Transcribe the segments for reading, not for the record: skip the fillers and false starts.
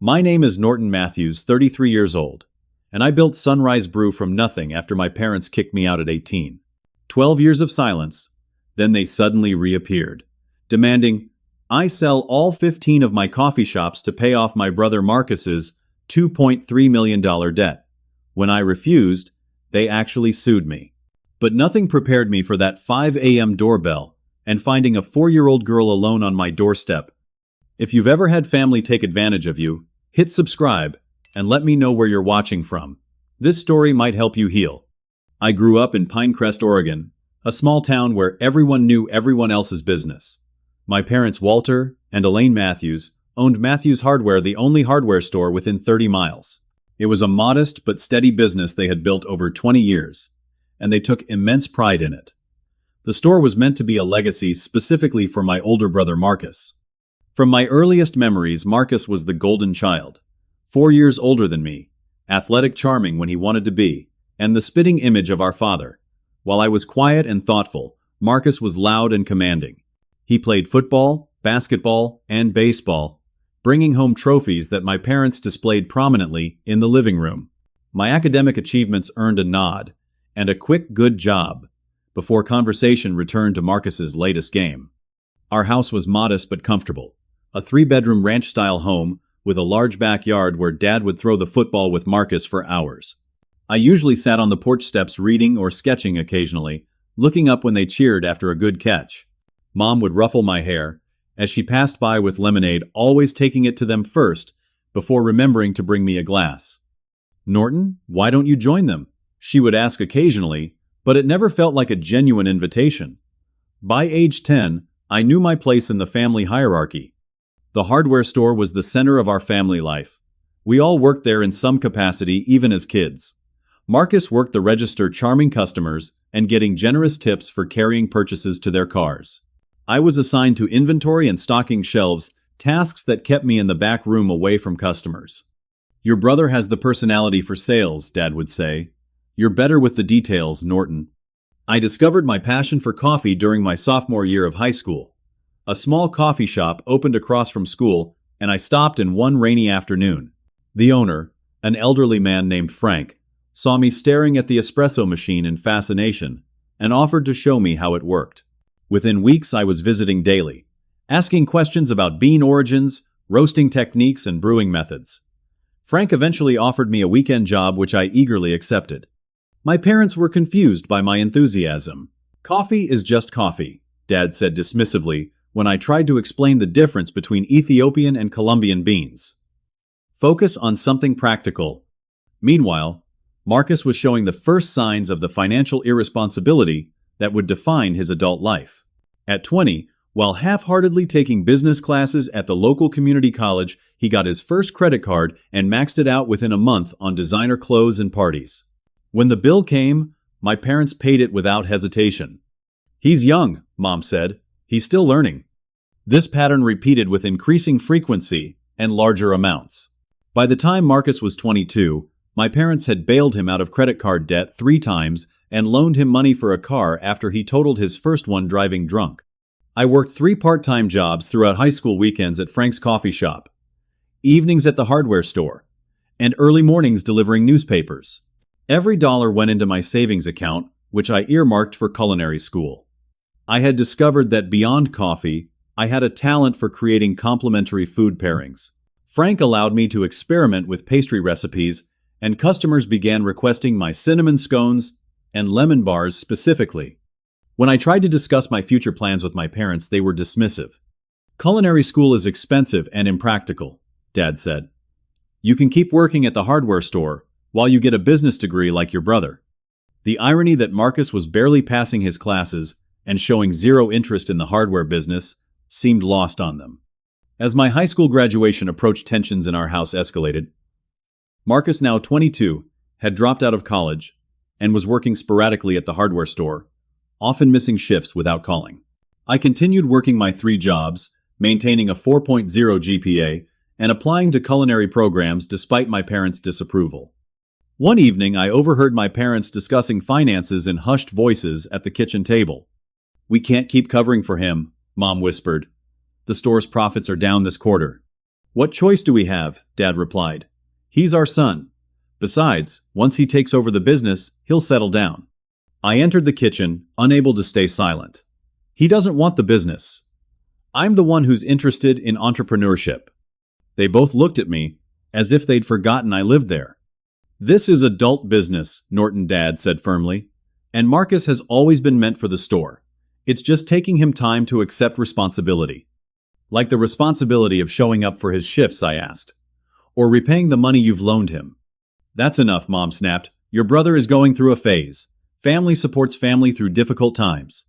My name is Norton Matthews, 33 years old, and I built Sunrise Brew from nothing after my parents kicked me out at 18. 12 years of silence, then they suddenly reappeared, demanding I sell all 15 of my coffee shops to pay off my brother Marcus's $2.3 million debt. When I refused, they actually sued me. But nothing prepared me for that 5 a.m. doorbell and finding a 4-year-old girl alone on my doorstep. If you've ever had family take advantage of you, hit subscribe and let me know where you're watching from. This story might help you heal. I grew up in Pinecrest, Oregon, a small town where everyone knew everyone else's business. My parents, Walter and Elaine Matthews, owned Matthews Hardware, the only hardware store within 30 miles. It was a modest but steady business they had built over 20 years, and they took immense pride in it. The store was meant to be a legacy specifically for my older brother Marcus. From my earliest memories, Marcus was the golden child, 4 years older than me, athletic, charming when he wanted to be, and the spitting image of our father. While I was quiet and thoughtful, Marcus was loud and commanding. He played football, basketball, and baseball, bringing home trophies that my parents displayed prominently in the living room. My academic achievements earned a nod and a quick good job before conversation returned to Marcus's latest game. Our house was modest but comfortable. A 3-bedroom ranch-style home with a large backyard where Dad would throw the football with Marcus for hours. I usually sat on the porch steps reading or sketching occasionally, looking up when they cheered after a good catch. Mom would ruffle my hair as she passed by with lemonade, always taking it to them first before remembering to bring me a glass. "Norton, why don't you join them?" she would ask occasionally, but it never felt like a genuine invitation. By age 10, I knew my place in the family hierarchy. The hardware store was the center of our family life. We all worked there in some capacity, even as kids. Marcus worked the register, charming customers and getting generous tips for carrying purchases to their cars. I was assigned to inventory and stocking shelves, tasks that kept me in the back room away from customers. "Your brother has the personality for sales," Dad would say. "You're better with the details, Norton." I discovered my passion for coffee during my sophomore year of high school. A small coffee shop opened across from school, and I stopped in one rainy afternoon. The owner, an elderly man named Frank, saw me staring at the espresso machine in fascination and offered to show me how it worked. Within weeks, I was visiting daily, asking questions about bean origins, roasting techniques, and brewing methods. Frank eventually offered me a weekend job, which I eagerly accepted. My parents were confused by my enthusiasm. "Coffee is just coffee," Dad said dismissively when I tried to explain the difference between Ethiopian and Colombian beans. "Focus on something practical." Meanwhile, Marcus was showing the first signs of the financial irresponsibility that would define his adult life. At 20, while half-heartedly taking business classes at the local community college, he got his first credit card and maxed it out within a month on designer clothes and parties. When the bill came, my parents paid it without hesitation. "He's young," Mom said. "He's still learning." This pattern repeated with increasing frequency and larger amounts. By the time Marcus was 22, my parents had bailed him out of credit card debt 3 times and loaned him money for a car after he totaled his first one driving drunk. I worked 3 part-time jobs throughout high school, weekends at Frank's coffee shop, evenings at the hardware store, and early mornings delivering newspapers. Every dollar went into my savings account, which I earmarked for culinary school. I had discovered that beyond coffee, I had a talent for creating complementary food pairings. Frank allowed me to experiment with pastry recipes, and customers began requesting my cinnamon scones and lemon bars specifically. When I tried to discuss my future plans with my parents, they were dismissive. "Culinary school is expensive and impractical," Dad said. "You can keep working at the hardware store while you get a business degree like your brother." The irony that Marcus was barely passing his classes and showing zero interest in the hardware business seemed lost on them. As my high school graduation approached, tensions in our house escalated. Marcus, now 22, had dropped out of college and was working sporadically at the hardware store, often missing shifts without calling. I continued working my 3 jobs, maintaining a 4.0 GPA, and applying to culinary programs despite my parents' disapproval. One evening, I overheard my parents discussing finances in hushed voices at the kitchen table. "We can't keep covering for him," Mom whispered. "The store's profits are down this quarter." What choice do we have? Dad replied. He's our son. Besides, once he takes over the business, he'll settle down. I entered the kitchen, unable to stay silent. He doesn't want the business. I'm the one who's interested in entrepreneurship. They both looked at me, as if they'd forgotten I lived there. This is adult business, Norton Dad said firmly. And Marcus has always been meant for the store. It's just taking him time to accept responsibility. Like the responsibility of showing up for his shifts, I asked. Or repaying the money you've loaned him. That's enough, Mom snapped. Your brother is going through a phase. Family supports family through difficult times.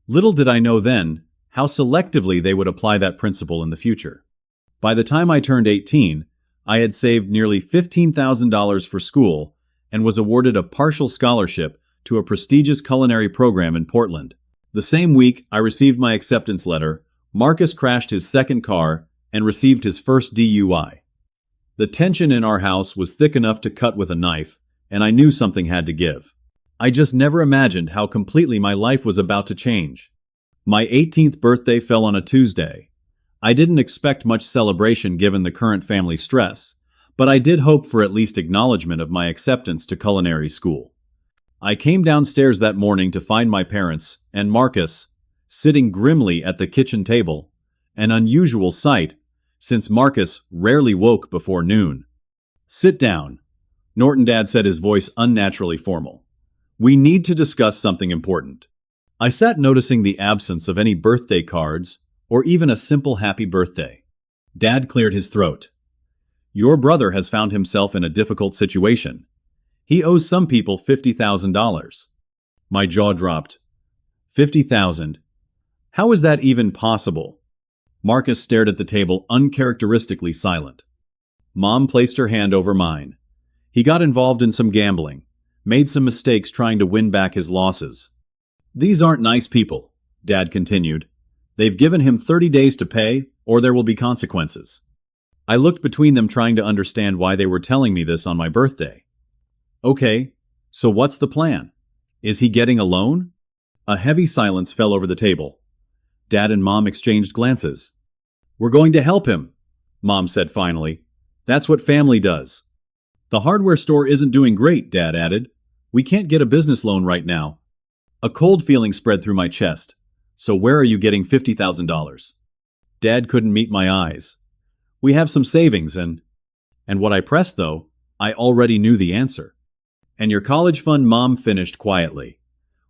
Little did I know then how selectively they would apply that principle in the future. By the time I turned 18, I had saved nearly $15,000 for school and was awarded a partial scholarship to a prestigious culinary program in Portland. The same week I received my acceptance letter, Marcus crashed his second car and received his first DUI. The tension in our house was thick enough to cut with a knife, and I knew something had to give. I just never imagined how completely my life was about to change. My 18th birthday fell on a Tuesday. I didn't expect much celebration given the current family stress, but I did hope for at least acknowledgement of my acceptance to culinary school. I came downstairs that morning to find my parents and Marcus sitting grimly at the kitchen table, an unusual sight since Marcus rarely woke before noon. Sit down, Norton Dad said, his voice unnaturally formal. We need to discuss something important. I sat noticing the absence of any birthday cards or even a simple happy birthday. Dad cleared his throat. Your brother has found himself in a difficult situation. He owes some people $50,000. My jaw dropped. $50,000? How is that even possible? Marcus stared at the table, uncharacteristically silent. Mom placed her hand over mine. He got involved in some gambling, made some mistakes trying to win back his losses. These aren't nice people, Dad continued. They've given him 30 days to pay, or there will be consequences. I looked between them, trying to understand why they were telling me this on my birthday. Okay, so what's the plan? Is he getting a loan? A heavy silence fell over the table. Dad and Mom exchanged glances. We're going to help him, Mom said finally. That's what family does. The hardware store isn't doing great, Dad added. We can't get a business loan right now. A cold feeling spread through my chest. So where are you getting $50,000? Dad couldn't meet my eyes. We have some savings and what I pressed, though, I already knew the answer. And your college fund, Mom finished quietly.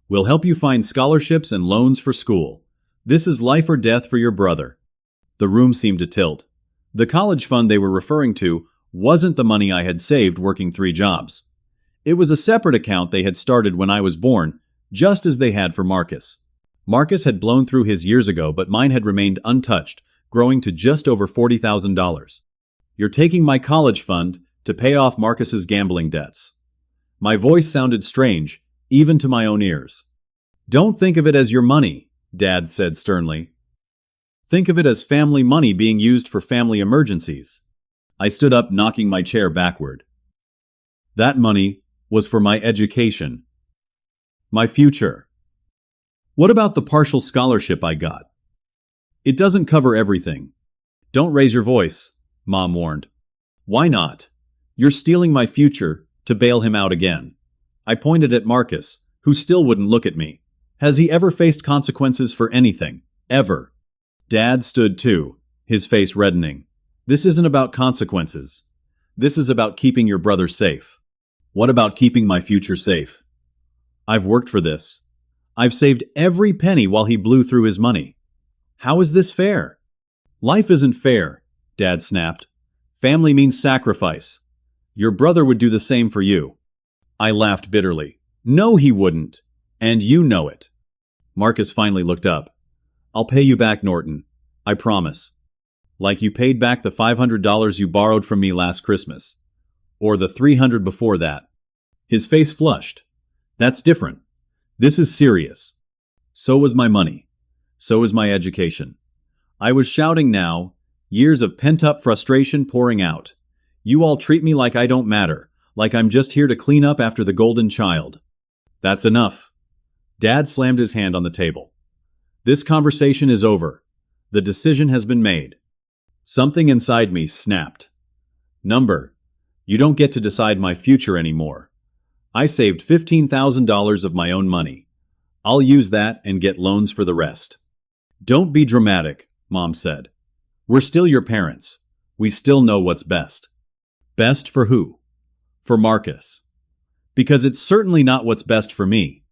We'll help you find scholarships and loans for school. This is life or death for your brother. The room seemed to tilt. The college fund they were referring to wasn't the money I had saved working 3 jobs. It was a separate account they had started when I was born, just as they had for Marcus. Marcus had blown through his years ago, but mine had remained untouched, growing to just over $40,000. You're taking my college fund to pay off Marcus's gambling debts. My voice sounded strange, even to my own ears. Don't think of it as your money, Dad said sternly. Think of it as family money being used for family emergencies. I stood up, knocking my chair backward. That money was for my education. My future. What about the partial scholarship I got? It doesn't cover everything. Don't raise your voice, Mom warned. Why not? You're stealing my future to bail him out again. I pointed at Marcus, who still wouldn't look at me. Has he ever faced consequences for anything? Ever? Dad stood too, his face reddening. This isn't about consequences. This is about keeping your brother safe. What about keeping my future safe? I've worked for this. I've saved every penny while he blew through his money. How is this fair? Life isn't fair, Dad snapped. Family means sacrifice. Your brother would do the same for you. I laughed bitterly. No, he wouldn't. And you know it. Marcus finally looked up. I'll pay you back, Norton. I promise. Like you paid back the $500 you borrowed from me last Christmas. Or the $300 before that. His face flushed. That's different. This is serious. So was my money. So is my education. I was shouting now, years of pent-up frustration pouring out. You all treat me like I don't matter, like I'm just here to clean up after the golden child. That's enough. Dad slammed his hand on the table. This conversation is over. The decision has been made. Something inside me snapped. Number, you don't get to decide my future anymore. I saved $15,000 of my own money. I'll use that and get loans for the rest. Don't be dramatic, Mom said. We're still your parents. We still know what's best. Best for who? For Marcus. Because it's certainly not what's best for me.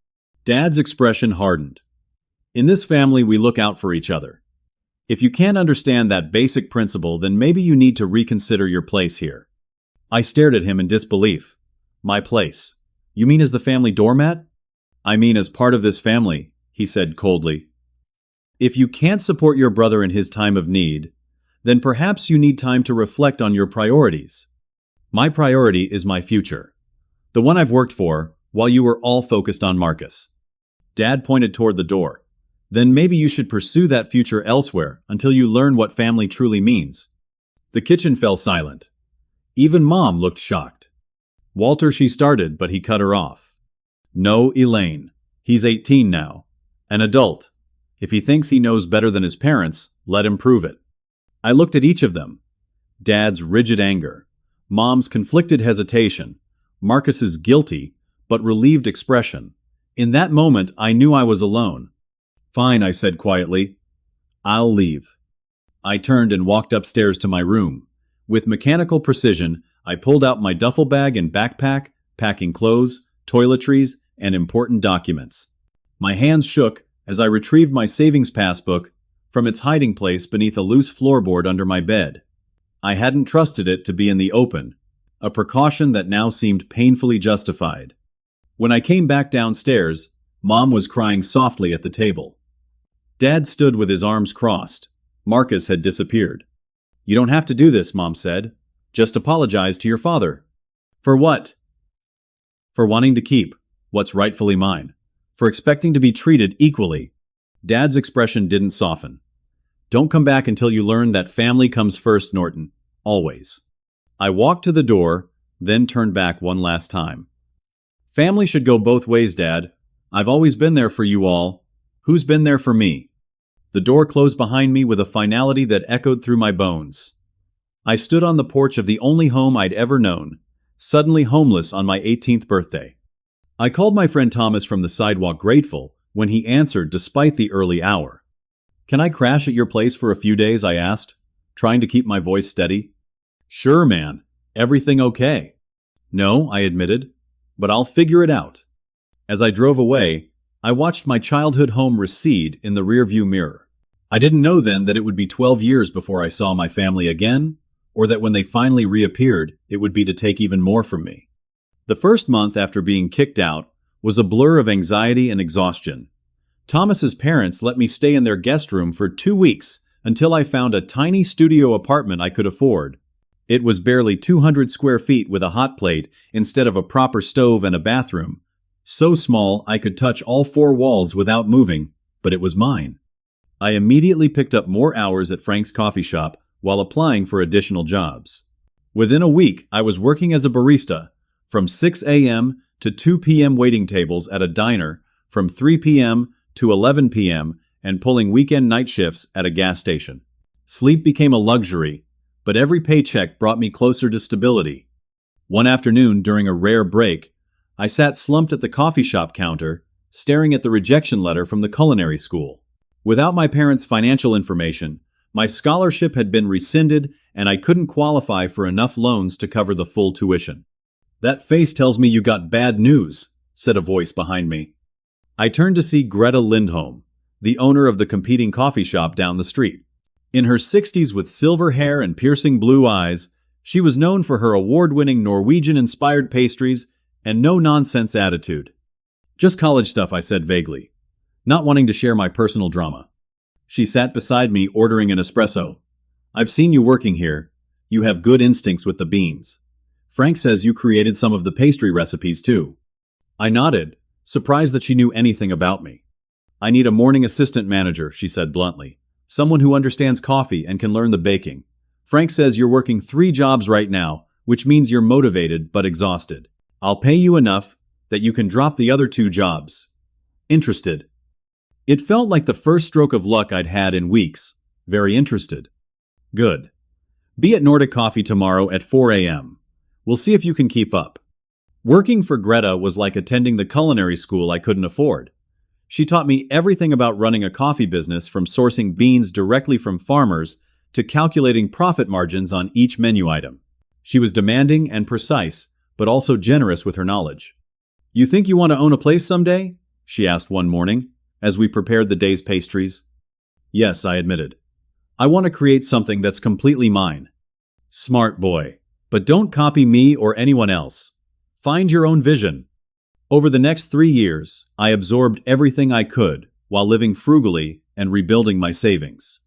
Dad's expression hardened. In this family, we look out for each other. If you can't understand that basic principle, then maybe you need to reconsider your place here. I stared at him in disbelief. My place? You mean as the family doormat? I mean as part of this family, he said coldly. If you can't support your brother in his time of need, then perhaps you need time to reflect on your priorities. My priority is my future. The one I've worked for, while you were all focused on Marcus. Dad pointed toward the door. Then maybe you should pursue that future elsewhere until you learn what family truly means. The kitchen fell silent. Even Mom looked shocked. Walter, she started, but he cut her off. No, Elaine. He's 18 now. An adult. If he thinks he knows better than his parents, let him prove it. I looked at each of them. Dad's rigid anger. Mom's conflicted hesitation. Marcus's guilty, but relieved expression. In that moment, I knew I was alone. Fine, I said quietly. I'll leave. I turned and walked upstairs to my room. With mechanical precision, I pulled out my duffel bag and backpack, packing clothes, toiletries, and important documents. My hands shook as I retrieved my savings passbook from its hiding place beneath a loose floorboard under my bed. I hadn't trusted it to be in the open, a precaution that now seemed painfully justified. When I came back downstairs, Mom was crying softly at the table. Dad stood with his arms crossed. Marcus had disappeared. You don't have to do this, Mom said. Just apologize to your father. For what? For wanting to keep what's rightfully mine. For expecting to be treated equally. Dad's expression didn't soften. Don't come back until you learn that family comes first, Norton. Always. I walked to the door, then turned back one last time. Family should go both ways, Dad. I've always been there for you all. Who's been there for me? The door closed behind me with a finality that echoed through my bones. I stood on the porch of the only home I'd ever known, suddenly homeless on my 18th birthday. I called my friend Thomas from the sidewalk, grateful when he answered despite the early hour. Can I crash at your place for a few days? I asked, trying to keep my voice steady. Sure, man. Everything okay? No, I admitted, but I'll figure it out. As I drove away, I watched my childhood home recede in the rearview mirror. I didn't know then that it would be 12 years before I saw my family again, or that when they finally reappeared, it would be to take even more from me. The first month after being kicked out was a blur of anxiety and exhaustion. Thomas's parents let me stay in their guest room for 2 weeks until I found a tiny studio apartment I could afford. It was barely 200 square feet with a hot plate instead of a proper stove and a bathroom. So small I could touch all 4 walls without moving, but it was mine. I immediately picked up more hours at Frank's coffee shop while applying for additional jobs. Within a week, I was working as a barista, from 6 a.m. to 2 p.m. waiting tables at a diner, from 3 p.m. to 11 p.m., and pulling weekend night shifts at a gas station. Sleep became a luxury, but every paycheck brought me closer to stability. One afternoon, during a rare break, I sat slumped at the coffee shop counter, staring at the rejection letter from the culinary school. Without my parents' financial information, my scholarship had been rescinded and I couldn't qualify for enough loans to cover the full tuition. That face tells me you got bad news, said a voice behind me. I turned to see Greta Lindholm, the owner of the competing coffee shop down the street. In her 60s with silver hair and piercing blue eyes, she was known for her award-winning Norwegian-inspired pastries and no-nonsense attitude. Just college stuff, I said vaguely, not wanting to share my personal drama. She sat beside me ordering an espresso. I've seen you working here. You have good instincts with the beans. Frank says you created some of the pastry recipes too. I nodded, surprised that she knew anything about me. I need a morning assistant manager, she said bluntly. Someone who understands coffee and can learn the baking. Frank says you're working 3 jobs right now, which means you're motivated but exhausted. I'll pay you enough that you can drop the other 2 jobs. Interested. It felt like the first stroke of luck I'd had in weeks. Very interested. Good. Be at Nordic Coffee tomorrow at 4 a.m. We'll see if you can keep up. Working for Greta was like attending the culinary school I couldn't afford. She taught me everything about running a coffee business, from sourcing beans directly from farmers to calculating profit margins on each menu item. She was demanding and precise, but also generous with her knowledge. "You think you want to own a place someday?" she asked one morning, as we prepared the day's pastries. "Yes," I admitted. "I want to create something that's completely mine." "Smart boy. But don't copy me or anyone else. Find your own vision." Over the next 3 years, I absorbed everything I could while living frugally and rebuilding my savings.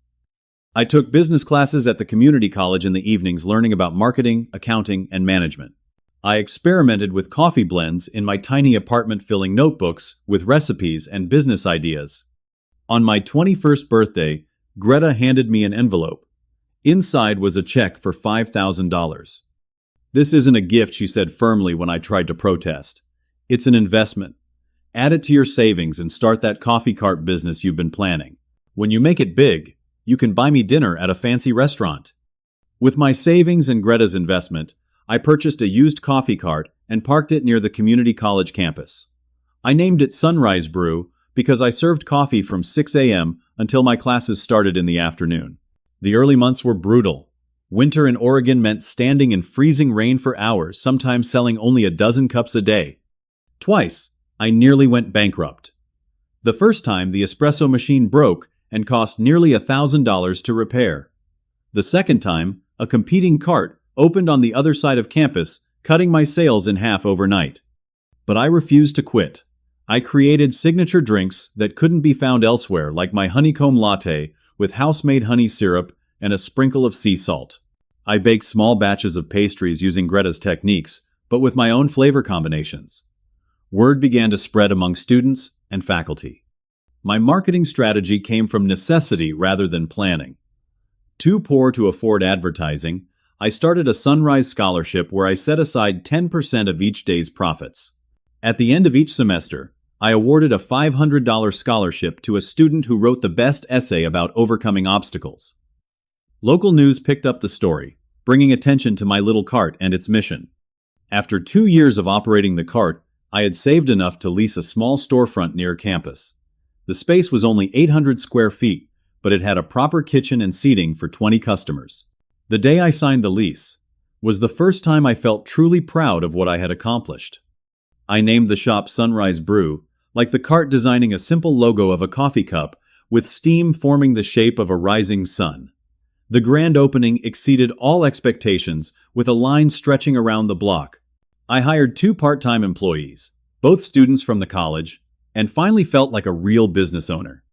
I took business classes at the community college in the evenings, learning about marketing, accounting, and management. I experimented with coffee blends in my tiny apartment, filling notebooks with recipes and business ideas. On my 21st birthday, Greta handed me an envelope. Inside was a check for $5,000. "This isn't a gift," she said firmly when I tried to protest. "It's an investment. Add it to your savings and start that coffee cart business you've been planning. When you make it big, you can buy me dinner at a fancy restaurant." With my savings and Greta's investment, I purchased a used coffee cart and parked it near the community college campus. I named it Sunrise Brew because I served coffee from 6 a.m. until my classes started in the afternoon. The early months were brutal. Winter in Oregon meant standing in freezing rain for hours, sometimes selling only a dozen cups a day. Twice, I nearly went bankrupt. The first time, the espresso machine broke and cost nearly $1,000 to repair. The second time, a competing cart opened on the other side of campus, cutting my sales in half overnight. But I refused to quit. I created signature drinks that couldn't be found elsewhere, like my honeycomb latte with house-made honey syrup and a sprinkle of sea salt. I baked small batches of pastries using Greta's techniques, but with my own flavor combinations. Word began to spread among students and faculty. My marketing strategy came from necessity rather than planning. Too poor to afford advertising, I started a Sunrise Scholarship where I set aside 10% of each day's profits. At the end of each semester, I awarded a $500 scholarship to a student who wrote the best essay about overcoming obstacles. Local news picked up the story, bringing attention to my little cart and its mission. After 2 years of operating the cart, I had saved enough to lease a small storefront near campus. The space was only 800 square feet, but it had a proper kitchen and seating for 20 customers. The day I signed the lease was the first time I felt truly proud of what I had accomplished. I named the shop Sunrise Brew, like the cart designing a simple logo of a coffee cup with steam forming the shape of a rising sun. The grand opening exceeded all expectations, with a line stretching around the block. I hired 2 part-time employees, both students from the college, and finally felt like a real business owner.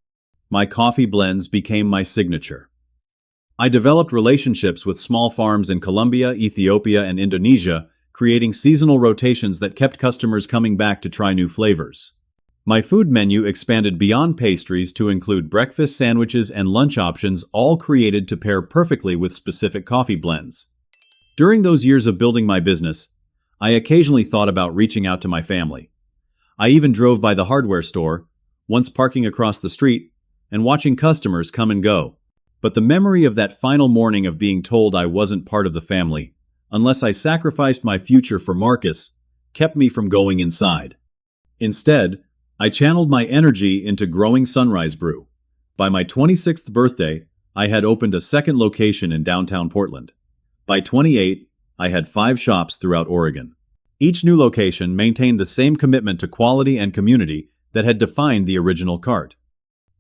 My coffee blends became my signature. I developed relationships with small farms in Colombia, Ethiopia, and Indonesia, creating seasonal rotations that kept customers coming back to try new flavors. My food menu expanded beyond pastries to include breakfast sandwiches and lunch options, all created to pair perfectly with specific coffee blends. During those years of building my business, I occasionally thought about reaching out to my family. I even drove by the hardware store, once parking across the street, and watching customers come and go. But the memory of that final morning of being told I wasn't part of the family, unless I sacrificed my future for Marcus, kept me from going inside. Instead, I channeled my energy into growing Sunrise Brew. By my 26th birthday, I had opened a second location in downtown Portland. By 28, I had 5 shops throughout Oregon. Each new location maintained the same commitment to quality and community that had defined the original cart.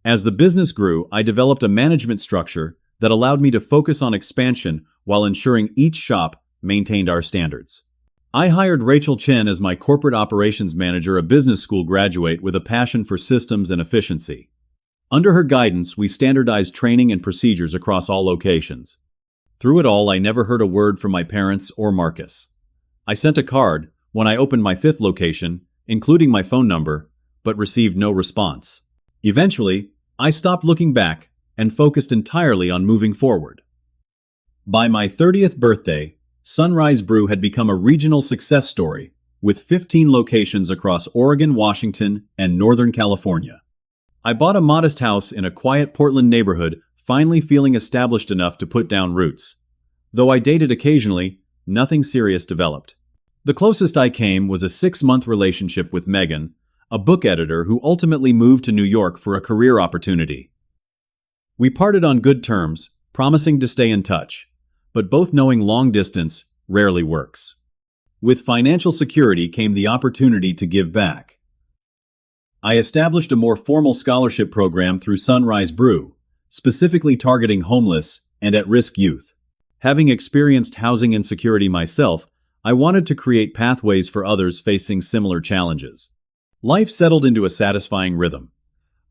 As the business grew, I developed a management structure that allowed me to focus on expansion while ensuring each shop maintained our standards. I hired Rachel Chen as my corporate operations manager, a business school graduate with a passion for systems and efficiency. Under her guidance, we standardized training and procedures across all locations. Through it all, I never heard a word from my parents or Marcus. I sent a card when I opened my 5th location, including my phone number, but received no response. Eventually, I stopped looking back and focused entirely on moving forward. By my 30th birthday, Sunrise Brew had become a regional success story, with 15 locations across Oregon, Washington, and Northern California. I bought a modest house in a quiet Portland neighborhood, finally feeling established enough to put down roots. Though I dated occasionally, nothing serious developed. The closest I came was a 6-month relationship with Megan, a book editor who ultimately moved to New York for a career opportunity. We parted on good terms, promising to stay in touch, but both knowing long distance rarely works. With financial security came the opportunity to give back. I established a more formal scholarship program through Sunrise Brew, specifically targeting homeless and at-risk youth. Having experienced housing insecurity myself, I wanted to create pathways for others facing similar challenges. Life settled into a satisfying rhythm.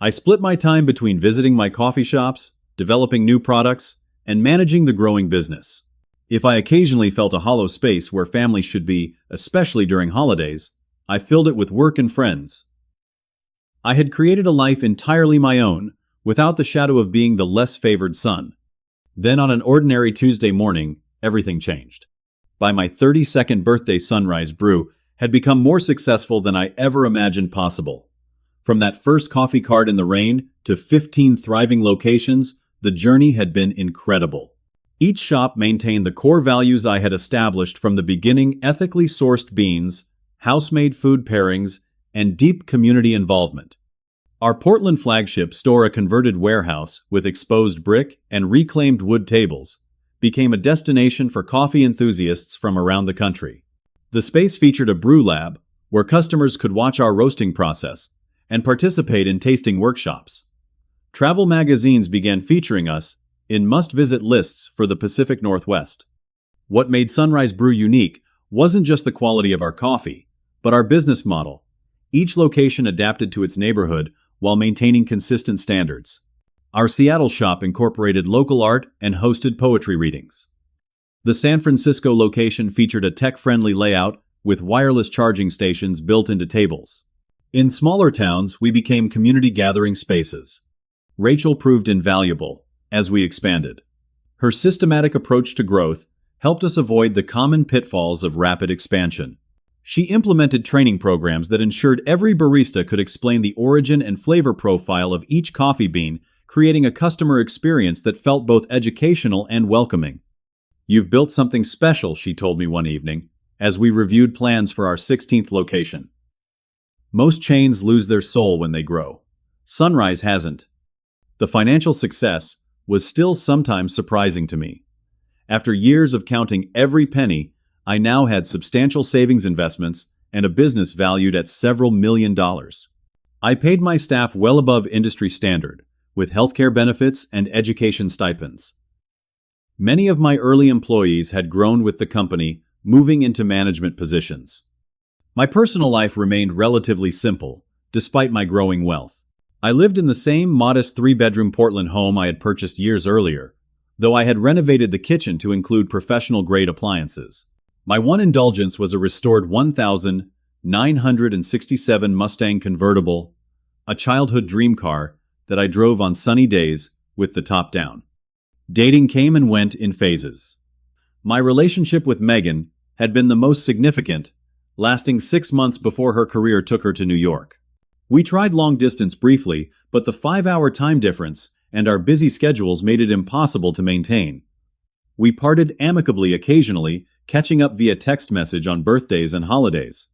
I split my time between visiting my coffee shops, developing new products, and managing the growing business. If I occasionally felt a hollow space where family should be, especially during holidays, I filled it with work and friends. I had created a life entirely my own, without the shadow of being the less favored son. Then on an ordinary Tuesday morning, everything changed. By my 32nd birthday, Sunrise Brew had become more successful than I ever imagined possible. From that first coffee cart in the rain to 15 thriving locations, the journey had been incredible. Each shop maintained the core values I had established from the beginning: ethically sourced beans, house-made food pairings, and deep community involvement. Our Portland flagship store, a converted warehouse with exposed brick and reclaimed wood tables, became a destination for coffee enthusiasts from around the country. The space featured a brew lab where customers could watch our roasting process and participate in tasting workshops. Travel magazines began featuring us in must-visit lists for the Pacific Northwest. What made Sunrise Brew unique wasn't just the quality of our coffee, but our business model. Each location adapted to its neighborhood while maintaining consistent standards. Our Seattle shop incorporated local art and hosted poetry readings. The San Francisco location featured a tech-friendly layout with wireless charging stations built into tables. In smaller towns, we became community gathering spaces. Rachel proved invaluable as we expanded. Her systematic approach to growth helped us avoid the common pitfalls of rapid expansion. She implemented training programs that ensured every barista could explain the origin and flavor profile of each coffee bean, creating a customer experience that felt both educational and welcoming. "You've built something special," she told me one evening, as we reviewed plans for our 16th location. "Most chains lose their soul when they grow. Sunrise hasn't." The financial success was still sometimes surprising to me. After years of counting every penny, I now had substantial savings investments and a business valued at several $1,000,000. I paid my staff well above industry standard, with healthcare benefits and education stipends. Many of my early employees had grown with the company, moving into management positions. My personal life remained relatively simple, despite my growing wealth. I lived in the same modest 3-bedroom Portland home I had purchased years earlier, though I had renovated the kitchen to include professional-grade appliances. My one indulgence was a restored 1967 Mustang convertible, a childhood dream car that I drove on sunny days with the top down. Dating came and went in phases. My relationship with Megan had been the most significant, lasting 6 months before her career took her to New York. We tried long distance briefly, but the 5-hour time difference and our busy schedules made it impossible to maintain. We parted amicably occasionally, catching up via text message on birthdays and holidays.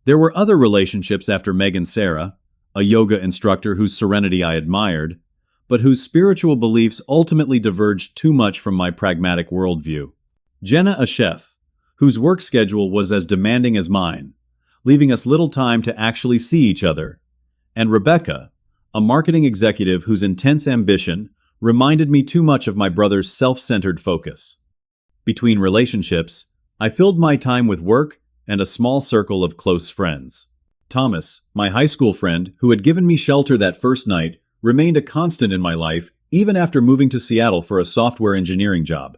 There were other relationships after Megan: Sarah, a yoga instructor whose serenity I admired, but whose spiritual beliefs ultimately diverged too much from my pragmatic worldview. Jenna, a chef, whose work schedule was as demanding as mine, leaving us little time to actually see each other. And Rebecca, a marketing executive whose intense ambition reminded me too much of my brother's self-centered focus. Between relationships, I filled my time with work and a small circle of close friends. Thomas, my high school friend, who had given me shelter that first night, remained a constant in my life even after moving to Seattle for a software engineering job.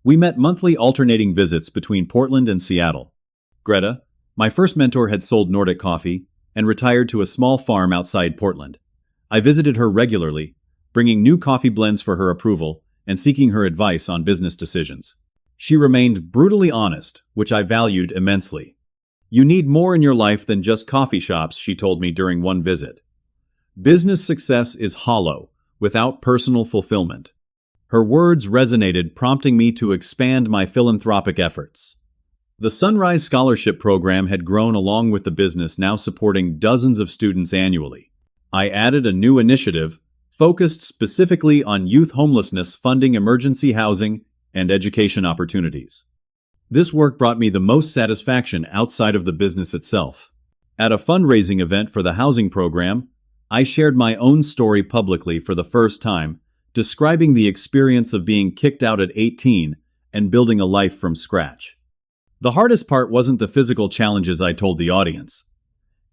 We met monthly, alternating visits between Portland and Seattle. Greta, my first mentor, had sold Nordic coffee and retired to a small farm outside Portland. I visited her regularly, bringing new coffee blends for her approval and seeking her advice on business decisions. She remained brutally honest, which I valued immensely. "You need more in your life than just coffee shops," she told me during one visit. "Business success is hollow, without personal fulfillment." Her words resonated, prompting me to expand my philanthropic efforts. The Sunrise Scholarship Program had grown along with the business, now supporting dozens of students annually. I added a new initiative focused specifically on youth homelessness, funding emergency housing and education opportunities. This work brought me the most satisfaction outside of the business itself. At a fundraising event for the housing program, I shared my own story publicly for the first time, describing the experience of being kicked out at 18 and building a life from scratch. The hardest part wasn't the physical challenges I told the audience.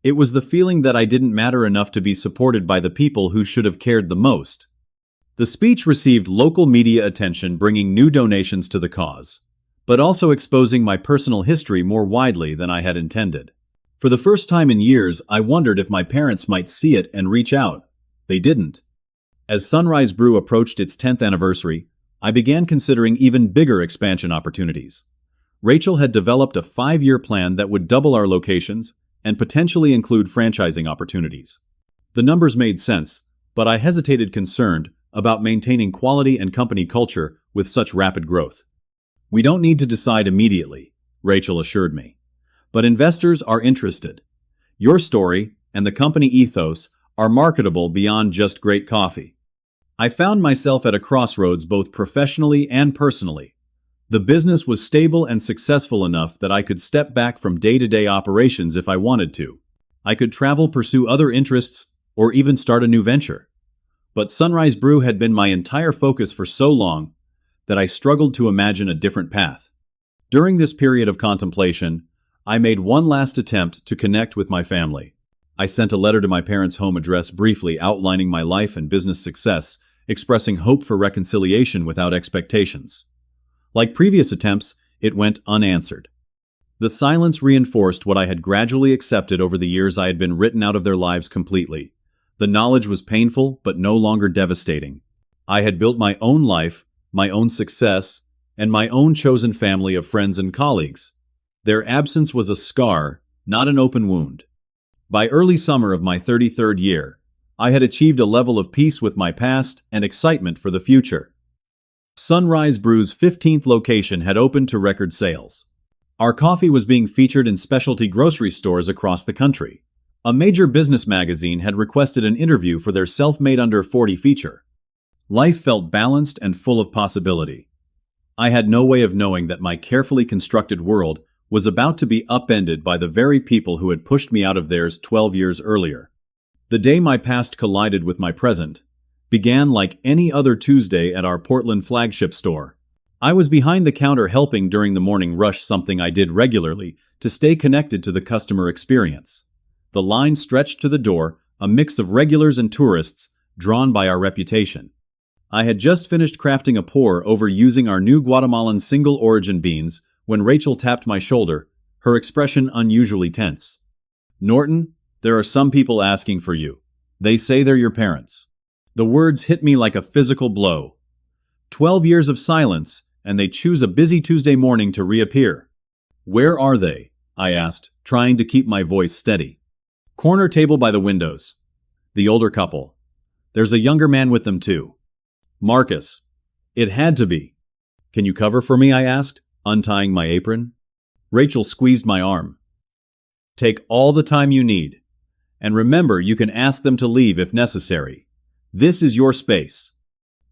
It was the feeling that I didn't matter enough to be supported by the people who should have cared the most. The speech received local media attention, bringing new donations to the cause, but also exposing my personal history more widely than I had intended. For the first time in years, I wondered if my parents might see it and reach out. They didn't. As Sunrise Brew approached its 10th anniversary, I began considering even bigger expansion opportunities. Rachel had developed a 5-year plan that would double our locations and potentially include franchising opportunities. The numbers made sense, but I hesitated, concerned about maintaining quality and company culture with such rapid growth. "We don't need to decide immediately," Rachel assured me. "But investors are interested. Your story and the company ethos are marketable beyond just great coffee." I found myself at a crossroads, both professionally and personally. The business was stable and successful enough that I could step back from day-to-day operations if I wanted to. I could travel, pursue other interests, or even start a new venture. But Sunrise Brew had been my entire focus for so long that I struggled to imagine a different path. During this period of contemplation, I made one last attempt to connect with my family. I sent a letter to my parents' home address, briefly outlining my life and business success, expressing hope for reconciliation without expectations. Like previous attempts, it went unanswered. The silence reinforced what I had gradually accepted over the years. I had been written out of their lives completely. The knowledge was painful, but no longer devastating. I had built my own life, my own success, and my own chosen family of friends and colleagues. Their absence was a scar, not an open wound. By early summer of my 33rd year, I had achieved a level of peace with my past and excitement for the future. Sunrise Brew's 15th location had opened to record sales. Our coffee was being featured in specialty grocery stores across the country. A major business magazine had requested an interview for their self-made under 40 feature. Life felt balanced and full of possibility. I had no way of knowing that my carefully constructed world was about to be upended by the very people who had pushed me out of theirs 12 years earlier. The day my past collided with my present began like any other Tuesday at our Portland flagship store. I was behind the counter helping during the morning rush, something I did regularly to stay connected to the customer experience. The line stretched to the door, a mix of regulars and tourists, drawn by our reputation. I had just finished crafting a pour-over using our new Guatemalan single-origin beans when Rachel tapped my shoulder, her expression unusually tense. "Norton, there are some people asking for you. They say they're your parents." The words hit me like a physical blow. 12 years of silence, and they choose a busy Tuesday morning to reappear. "Where are they?" I asked, trying to keep my voice steady. "Corner table by the windows. The older couple. There's a younger man with them too. Marcus." It had to be. "Can you cover for me?" I asked, untying my apron. Rachel squeezed my arm. "Take all the time you need. And remember, you can ask them to leave if necessary. This is your space."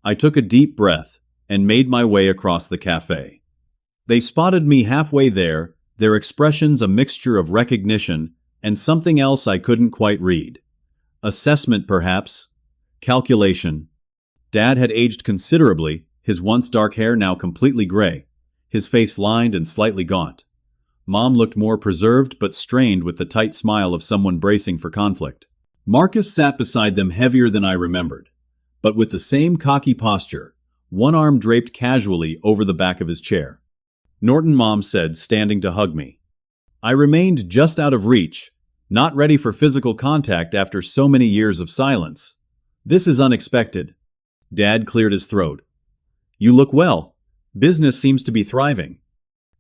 I took a deep breath and made my way across the cafe. They spotted me halfway there, their expressions a mixture of recognition and something else I couldn't quite read. Assessment, perhaps. Calculation. Dad had aged considerably, his once dark hair now completely gray, his face lined and slightly gaunt. Mom looked more preserved but strained, with the tight smile of someone bracing for conflict. Marcus sat beside them, heavier than I remembered, but with the same cocky posture, one arm draped casually over the back of his chair. "Norton," Mom said, standing to hug me. I remained just out of reach, not ready for physical contact after so many years of silence. "This is unexpected." Dad cleared his throat. "You look well. Business seems to be thriving."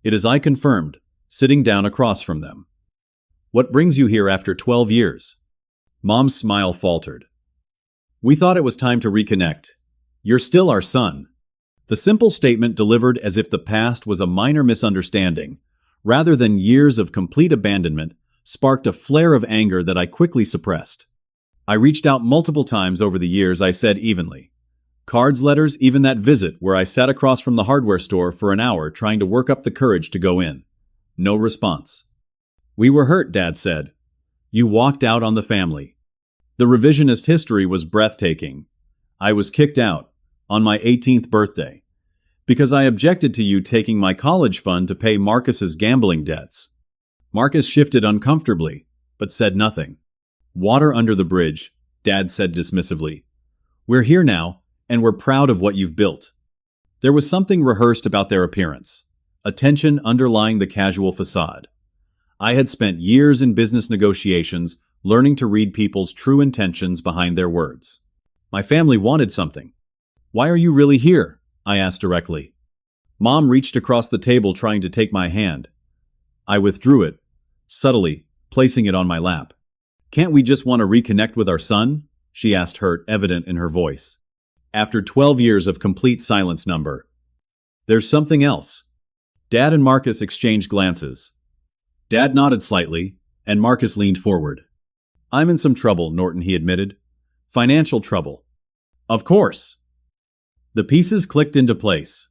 "It is," I confirmed, sitting down across from them. "What brings you here after 12 years? Mom's smile faltered. "We thought it was time to reconnect. You're still our son." The simple statement delivered as if the past was a minor misunderstanding, rather than years of complete abandonment, sparked a flare of anger that I quickly suppressed. I reached out multiple times over the years, I said evenly. Cards, letters, even that visit where I sat across from the hardware store for an hour trying to work up the courage to go in. No response. We were hurt, Dad said. You walked out on the family. The revisionist history was breathtaking. I was kicked out, on my 18th birthday, because I objected to you taking my college fund to pay Marcus's gambling debts. Marcus shifted uncomfortably, but said nothing. Water under the bridge, Dad said dismissively. We're here now, and we're proud of what you've built. There was something rehearsed about their appearance, a tension underlying the casual facade. I had spent years in business negotiations learning to read people's true intentions behind their words. My family wanted something. Why are you really here? I asked directly. Mom reached across the table trying to take my hand. I withdrew it, subtly, placing it on my lap. Can't we just want to reconnect with our son? She asked, hurt evident in her voice. After 12 years of complete silence, number. There's something else. Dad and Marcus exchanged glances. Dad nodded slightly, and Marcus leaned forward. I'm in some trouble, Norton, he admitted. Financial trouble. Of course. The pieces clicked into place.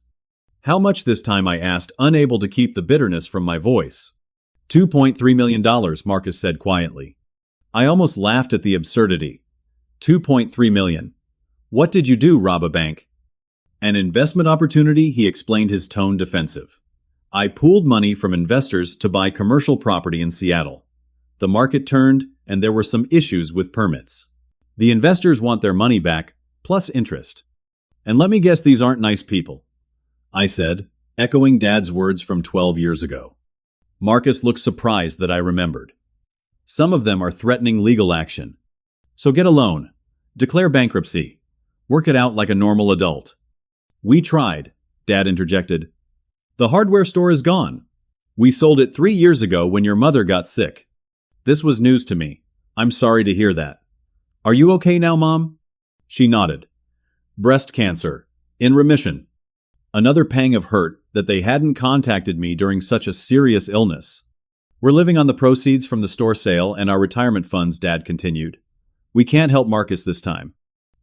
How much this time, I asked, unable to keep the bitterness from my voice. $2.3 million, Marcus said quietly. I almost laughed at the absurdity. $2.3 million. What did you do, rob a bank? An investment opportunity, he explained, his tone defensive. I pooled money from investors to buy commercial property in Seattle. The market turned, and there were some issues with permits. The investors want their money back, plus interest. And let me guess, these aren't nice people, I said, echoing Dad's words from 12 years ago. Marcus looked surprised that I remembered. Some of them are threatening legal action. So get a loan. Declare bankruptcy. Work it out like a normal adult. We tried, Dad interjected. The hardware store is gone. We sold it 3 years ago when your mother got sick. This was news to me. I'm sorry to hear that. Are you okay now, Mom? She nodded. Breast cancer. In remission. Another pang of hurt that they hadn't contacted me during such a serious illness. We're living on the proceeds from the store sale and our retirement funds, Dad continued. We can't help Marcus this time.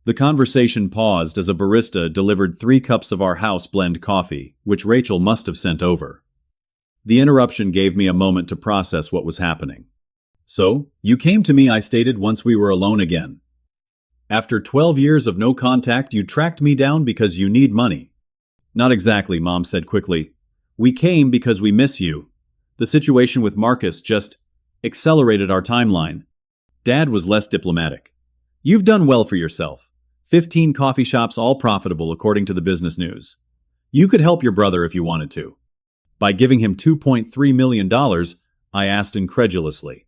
The conversation paused as a barista delivered 3 cups of our house blend coffee, which Rachel must have sent over. The interruption gave me a moment to process what was happening. So, you came to me, I stated once we were alone again. After 12 years of no contact, you tracked me down because you need money. Not exactly, Mom said quickly. We came because we miss you. The situation with Marcus just accelerated our timeline. Dad was less diplomatic. You've done well for yourself. 15 coffee shops, all profitable according to the business news. You could help your brother if you wanted to. By giving him $2.3 million, I asked incredulously.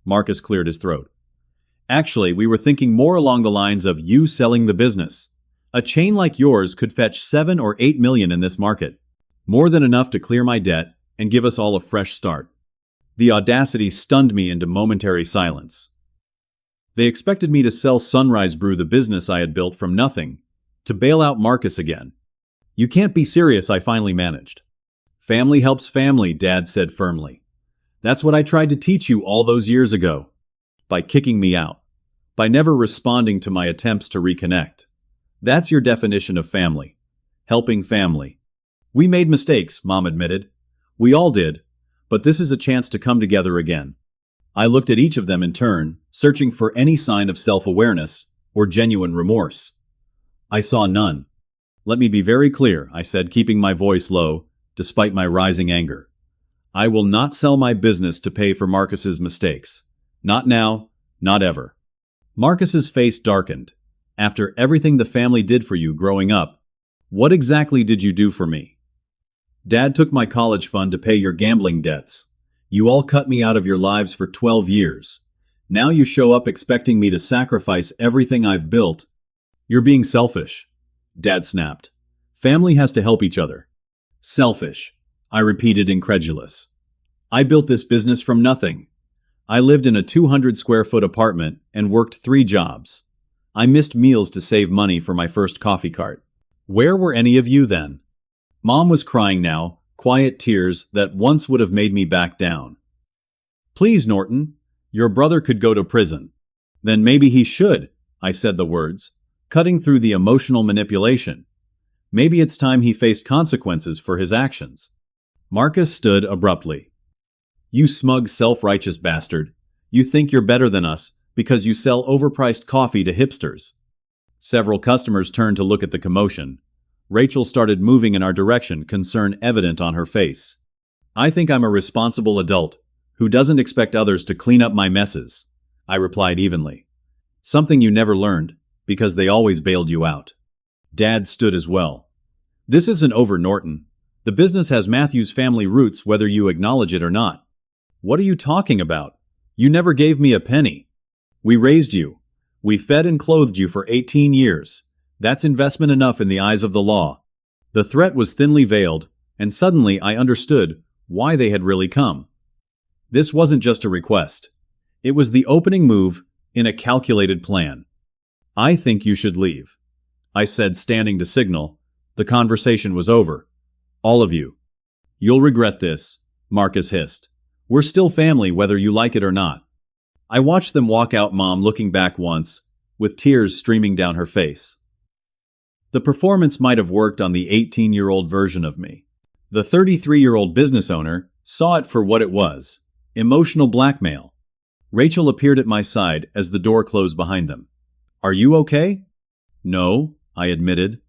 Marcus cleared his throat. Actually, we were thinking more along the lines of you selling the business. A chain like yours could fetch 7 or 8 million in this market. More than enough to clear my debt and give us all a fresh start. The audacity stunned me into momentary silence. They expected me to sell Sunrise Brew, the business I had built from nothing, to bail out Marcus again. You can't be serious, I finally managed. Family helps family, Dad said firmly. That's what I tried to teach you all those years ago. By kicking me out. By never responding to my attempts to reconnect. That's your definition of family. Helping family. We made mistakes, Mom admitted. We all did. But this is a chance to come together again. I looked at each of them in turn, searching for any sign of self-awareness or genuine remorse. I saw none. Let me be very clear, I said, keeping my voice low, despite my rising anger. I will not sell my business to pay for Marcus's mistakes. Not now, not ever. Marcus's face darkened. After everything the family did for you growing up, what exactly did you do for me? Dad took my college fund to pay your gambling debts. You all cut me out of your lives for 12 years. Now you show up expecting me to sacrifice everything I've built. You're being selfish, Dad snapped. Family has to help each other. Selfish, I repeated, incredulous. I built this business from nothing. I lived in a 200-square-foot apartment and worked 3 jobs. I missed meals to save money for my first coffee cart. Where were any of you then? Mom was crying now, quiet tears that once would have made me back down. Please, Norton, your brother could go to prison. Then maybe he should, I said the words, cutting through the emotional manipulation. Maybe it's time he faced consequences for his actions. Marcus stood abruptly. You smug, self-righteous bastard. You think you're better than us because you sell overpriced coffee to hipsters. Several customers turned to look at the commotion. Rachel started moving in our direction, concern evident on her face. I think I'm a responsible adult who doesn't expect others to clean up my messes, I replied evenly. Something you never learned, because they always bailed you out. Dad stood as well. This isn't over, Norton. The business has Matthew's family roots whether you acknowledge it or not. What are you talking about? You never gave me a penny. We raised you. We fed and clothed you for 18 years. That's investment enough in the eyes of the law. The threat was thinly veiled, and suddenly I understood why they had really come. This wasn't just a request. It was the opening move in a calculated plan. I think you should leave, I said, standing to signal. The conversation was over. All of you. You'll regret this, Marcus hissed. We're still family whether you like it or not. I watched them walk out, Mom looking back once, with tears streaming down her face. The performance might have worked on the 18-year-old version of me. The 33-year-old business owner saw it for what it was, emotional blackmail. Rachel appeared at my side as the door closed behind them. Are you okay? No, I admitted.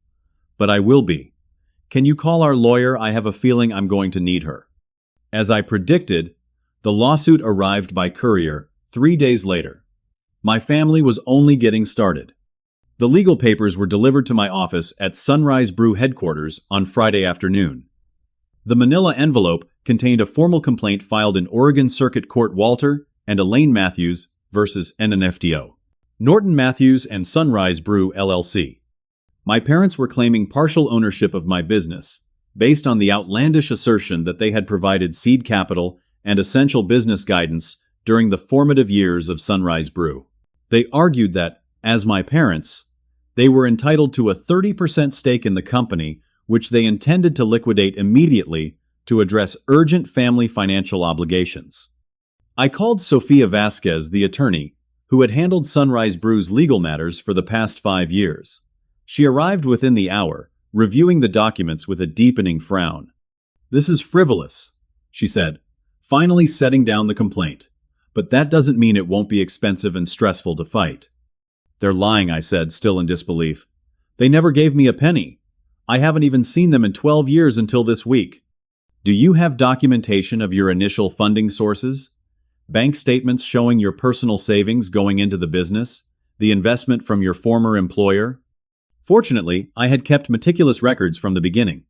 But I will be. Can you call our lawyer? I have a feeling I'm going to need her. As I predicted, the lawsuit arrived by courier 3 days later. My family was only getting started. The legal papers were delivered to my office at Sunrise Brew headquarters on Friday afternoon. The manila envelope contained a formal complaint filed in Oregon Circuit Court Walter and Elaine Matthews versus NNFTO. Norton Matthews and Sunrise Brew LLC. My parents were claiming partial ownership of my business, based on the outlandish assertion that they had provided seed capital and essential business guidance during the formative years of Sunrise Brew. They argued that, as my parents, they were entitled to a 30% stake in the company, which they intended to liquidate immediately to address urgent family financial obligations. I called Sofia Vasquez, the attorney, who had handled Sunrise Brew's legal matters for the past 5 years. She arrived within the hour, reviewing the documents with a deepening frown. This is frivolous, she said, finally setting down the complaint. But that doesn't mean it won't be expensive and stressful to fight. They're lying, I said, still in disbelief. They never gave me a penny. I haven't even seen them in 12 years until this week. Do you have documentation of your initial funding sources? Bank statements showing your personal savings going into the business? The investment from your former employer? Fortunately, I had kept meticulous records from the beginning.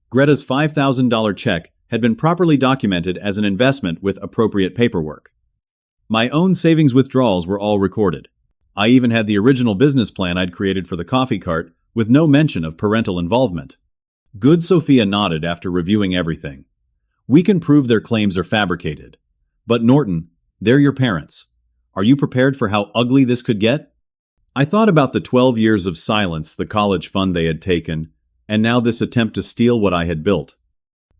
Greta's $5,000 check had been properly documented as an investment with appropriate paperwork. My own savings withdrawals were all recorded. I even had the original business plan I'd created for the coffee cart, with no mention of parental involvement. Good. Sophia nodded after reviewing everything. We can prove their claims are fabricated. But Norton, they're your parents. Are you prepared for how ugly this could get? I thought about the 12 years of silence, the college fund they had taken, and now this attempt to steal what I had built.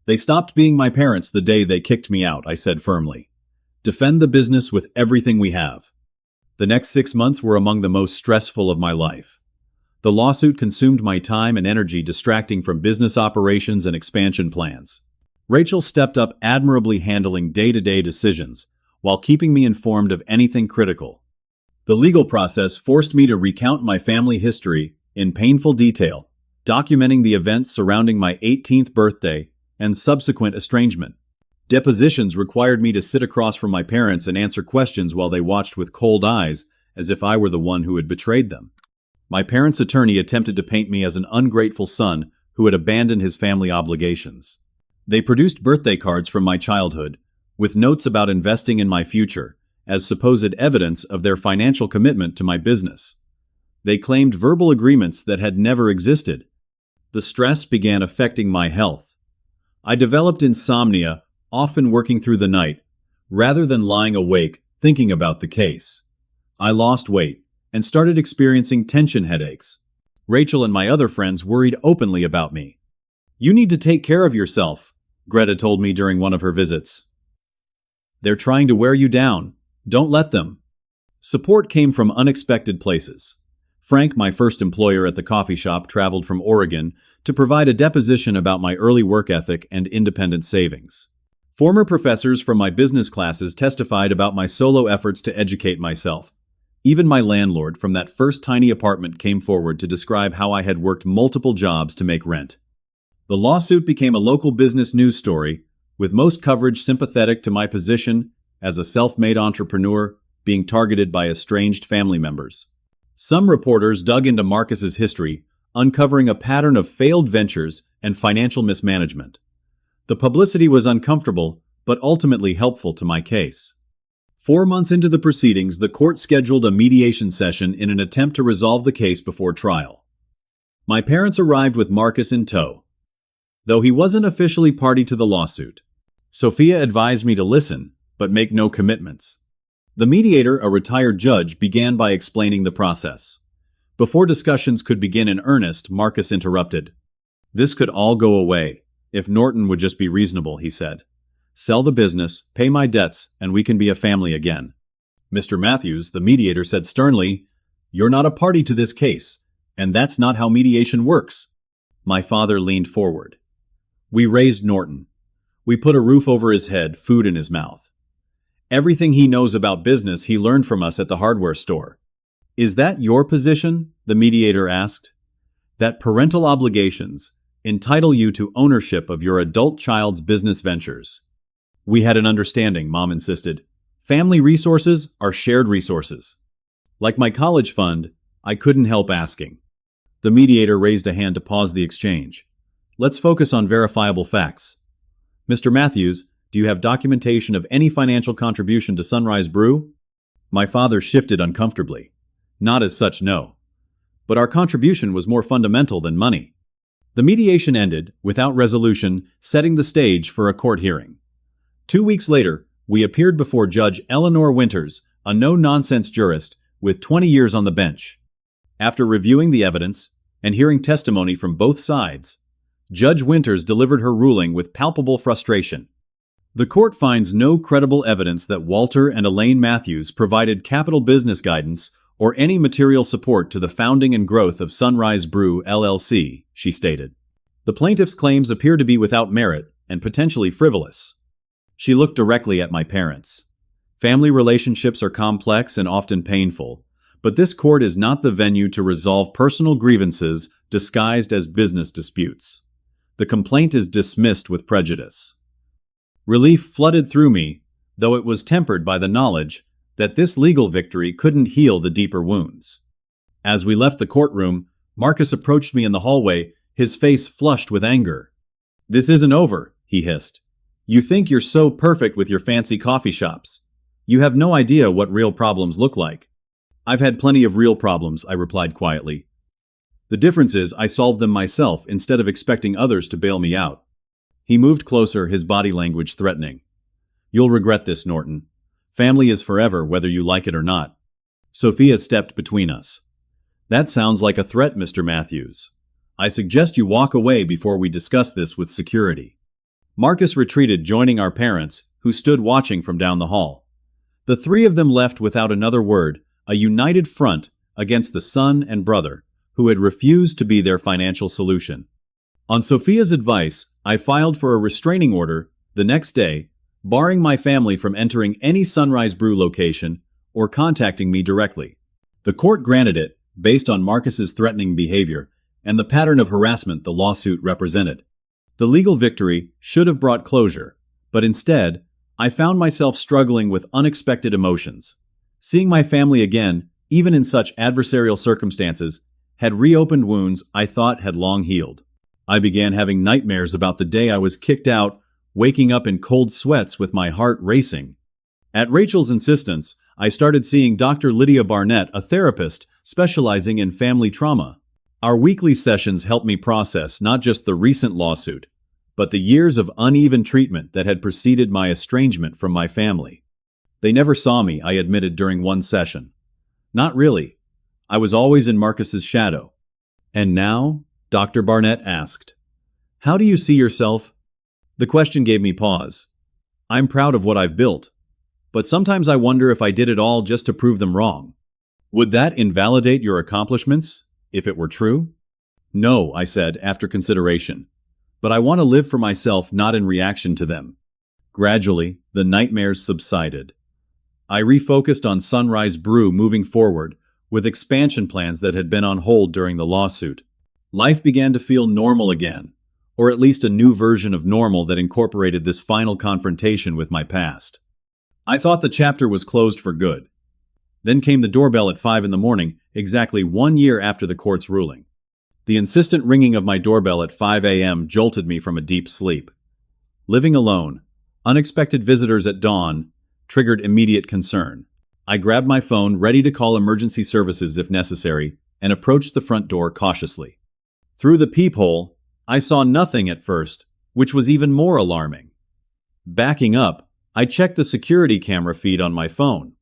They stopped being my parents the day they kicked me out, I said firmly. Defend the business with everything we have. The next 6 months were among the most stressful of my life. The lawsuit consumed my time and energy, distracting from business operations and expansion plans. Rachel stepped up, admirably handling day-to-day decisions, while keeping me informed of anything critical. The legal process forced me to recount my family history in painful detail, documenting the events surrounding my 18th birthday and subsequent estrangement. Depositions required me to sit across from my parents and answer questions while they watched with cold eyes, as if I were the one who had betrayed them. My parents' attorney attempted to paint me as an ungrateful son who had abandoned his family obligations. They produced birthday cards from my childhood, with notes about investing in my future, as supposed evidence of their financial commitment to my business. They claimed verbal agreements that had never existed. The stress began affecting my health. I developed insomnia, often working through the night, rather than lying awake thinking about the case. I lost weight and started experiencing tension headaches. Rachel and my other friends worried openly about me. "You need to take care of yourself," Greta told me during one of her visits. "They're trying to wear you down. Don't let them." Support came from unexpected places. Frank, my first employer at the coffee shop, traveled from Oregon to provide a deposition about my early work ethic and independent savings. Former professors from my business classes testified about my solo efforts to educate myself. Even my landlord from that first tiny apartment came forward to describe how I had worked multiple jobs to make rent. The lawsuit became a local business news story, with most coverage sympathetic to my position as a self-made entrepreneur being targeted by estranged family members. Some reporters dug into Marcus's history, uncovering a pattern of failed ventures and financial mismanagement. The publicity was uncomfortable, but ultimately helpful to my case. 4 months into the proceedings, the court scheduled a mediation session in an attempt to resolve the case before trial. My parents arrived with Marcus in tow. Though he wasn't officially party to the lawsuit, Sophia advised me to listen, but make no commitments. The mediator, a retired judge, began by explaining the process. Before discussions could begin in earnest, Marcus interrupted. "This could all go away if Norton would just be reasonable," he said. "Sell the business, pay my debts, and we can be a family again." "Mr. Matthews," the mediator said sternly, "you're not a party to this case, and that's not how mediation works." My father leaned forward. "We raised Norton. We put a roof over his head, food in his mouth. Everything he knows about business he learned from us at the hardware store." "Is that your position?" the mediator asked. "That parental obligations entitle you to ownership of your adult child's business ventures?" "We had an understanding," Mom insisted. "Family resources are shared resources." Like my college fund, I couldn't help asking. The mediator raised a hand to pause the exchange. "Let's focus on verifiable facts. Mr. Matthews, do you have documentation of any financial contribution to Sunrise Brew?" My father shifted uncomfortably. "Not as such, no. But our contribution was more fundamental than money." The mediation ended, without resolution, setting the stage for a court hearing. 2 weeks later, we appeared before Judge Eleanor Winters, a no-nonsense jurist with 20 years on the bench. After reviewing the evidence and hearing testimony from both sides, Judge Winters delivered her ruling with palpable frustration. The court finds no credible evidence that Walter and Elaine Matthews provided capital business guidance or any material support to the founding and growth of Sunrise Brew, LLC, she stated. The plaintiff's claims appear to be without merit and potentially frivolous. She looked directly at my parents. Family relationships are complex and often painful, but this court is not the venue to resolve personal grievances disguised as business disputes. The complaint is dismissed with prejudice. Relief flooded through me, though it was tempered by the knowledge that this legal victory couldn't heal the deeper wounds. As we left the courtroom, Marcus approached me in the hallway, his face flushed with anger. "This isn't over," he hissed. "You think you're so perfect with your fancy coffee shops. You have no idea what real problems look like." "I've had plenty of real problems," I replied quietly. "The difference is I solved them myself instead of expecting others to bail me out." He moved closer, his body language threatening. "You'll regret this, Norton. Family is forever, whether you like it or not." Sophia stepped between us. "That sounds like a threat, Mr. Matthews. I suggest you walk away before we discuss this with security." Marcus retreated, joining our parents, who stood watching from down the hall. The three of them left without another word, a united front against the son and brother, who had refused to be their financial solution. On Sophia's advice, I filed for a restraining order the next day, barring my family from entering any Sunrise Brew location or contacting me directly. The court granted it, based on Marcus's threatening behavior and the pattern of harassment the lawsuit represented. The legal victory should have brought closure, but instead, I found myself struggling with unexpected emotions. Seeing my family again, even in such adversarial circumstances, had reopened wounds I thought had long healed. I began having nightmares about the day I was kicked out, waking up in cold sweats with my heart racing. At Rachel's insistence, I started seeing Dr. Lydia Barnett, a therapist specializing in family trauma. Our weekly sessions helped me process not just the recent lawsuit, but the years of uneven treatment that had preceded my estrangement from my family. "They never saw me," I admitted during one session. "Not really. I was always in Marcus's shadow. "And now?" Dr. Barnett asked. "How do you see yourself?" The question gave me pause. I'm proud of what I've built, but sometimes I wonder if I did it all just to prove them wrong. Would that invalidate your accomplishments, if it were true? No, I said after consideration. But I want to live for myself, not in reaction to them. Gradually, the nightmares subsided. I refocused on Sunrise Brew moving forward, with expansion plans that had been on hold during the lawsuit. Life began to feel normal again, or at least a new version of normal that incorporated this final confrontation with my past. I thought the chapter was closed for good. Then came the doorbell at 5 in the morning, exactly 1 year after the court's ruling. The insistent ringing of my doorbell at 5 a.m. jolted me from a deep sleep. Living alone, unexpected visitors at dawn triggered immediate concern. I grabbed my phone, ready to call emergency services if necessary, and approached the front door cautiously. Through the peephole, I saw nothing at first, which was even more alarming. Backing up, I checked the security camera feed on my phone.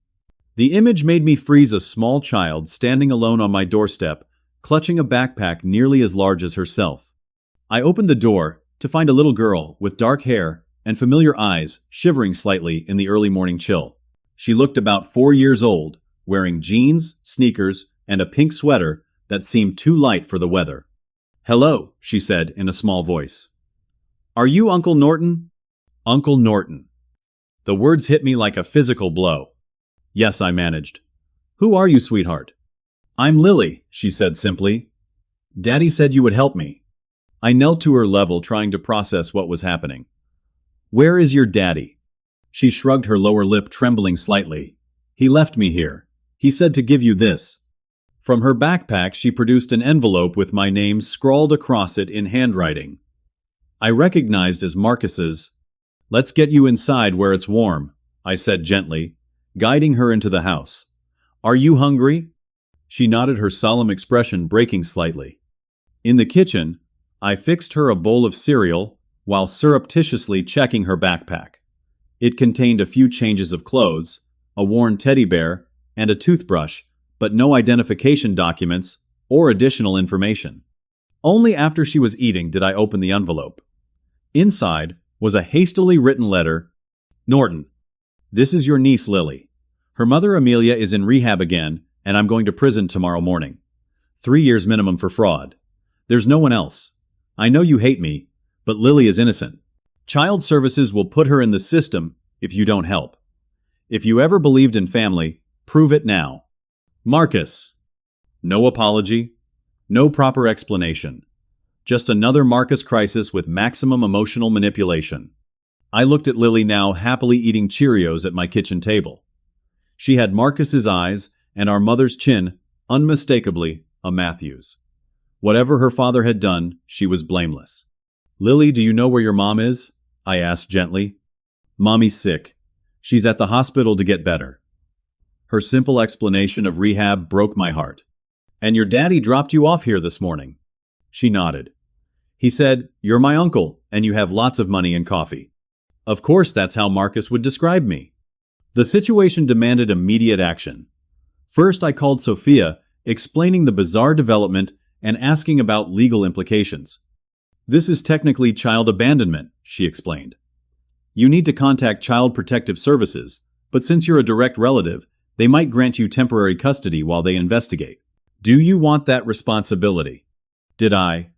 The image made me freeze. A small child standing alone on my doorstep, clutching a backpack nearly as large as herself. I opened the door to find a little girl with dark hair and familiar eyes shivering slightly in the early morning chill. She looked about 4 years old, wearing jeans, sneakers, and a pink sweater that seemed too light for the weather. "Hello," she said in a small voice. "Are you Uncle Norton?" Uncle Norton. The words hit me like a physical blow. "Yes," I managed. "Who are you, sweetheart?" "I'm Lily," she said simply. "Daddy said you would help me." I knelt to her level, trying to process what was happening. "Where is your daddy?" She shrugged, her lower lip trembling slightly. "He left me here. He said to give you this." From her backpack, she produced an envelope with my name scrawled across it in handwriting. I recognized as Marcus's. "Let's get you inside where it's warm," I said gently, guiding her into the house. "Are you hungry?" She nodded, her solemn expression breaking slightly. In the kitchen, I fixed her a bowl of cereal while surreptitiously checking her backpack. It contained a few changes of clothes, a worn teddy bear, and a toothbrush, but no identification documents or additional information. Only after she was eating did I open the envelope. Inside was a hastily written letter. "Norton, this is your niece Lily. Her mother Amelia is in rehab again, and I'm going to prison tomorrow morning. 3 years minimum for fraud. There's no one else. I know you hate me, but Lily is innocent. Child Services will put her in the system if you don't help. If you ever believed in family, prove it now. Marcus." No apology, no proper explanation. Just another Marcus crisis with maximum emotional manipulation. I looked at Lily, now happily eating Cheerios at my kitchen table. She had Marcus's eyes and our mother's chin, unmistakably a Matthews. Whatever her father had done, she was blameless. "Lily, do you know where your mom is?" I asked gently. "Mommy's sick. She's at the hospital to get better." Her simple explanation of rehab broke my heart. "And your daddy dropped you off here this morning?" She nodded. "He said, 'You're my uncle, and you have lots of money and coffee.'" Of course, that's how Marcus would describe me. The situation demanded immediate action. First, I called Sophia, explaining the bizarre development and asking about legal implications. "This is technically child abandonment," she explained. "You need to contact Child Protective Services, but since you're a direct relative, they might grant you temporary custody while they investigate. Do you want that responsibility?" Did I?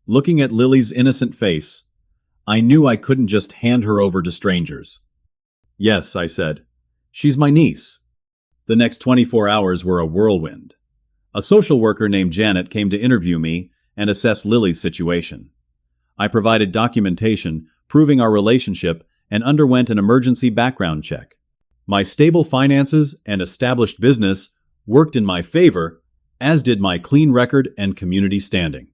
Looking at Lily's innocent face, I knew I couldn't just hand her over to strangers. "Yes," I said. "She's my niece." The next 24 hours were a whirlwind. A social worker named Janet came to interview me and assess Lily's situation. I provided documentation proving our relationship and underwent an emergency background check. My stable finances and established business worked in my favor, as did my clean record and community standing.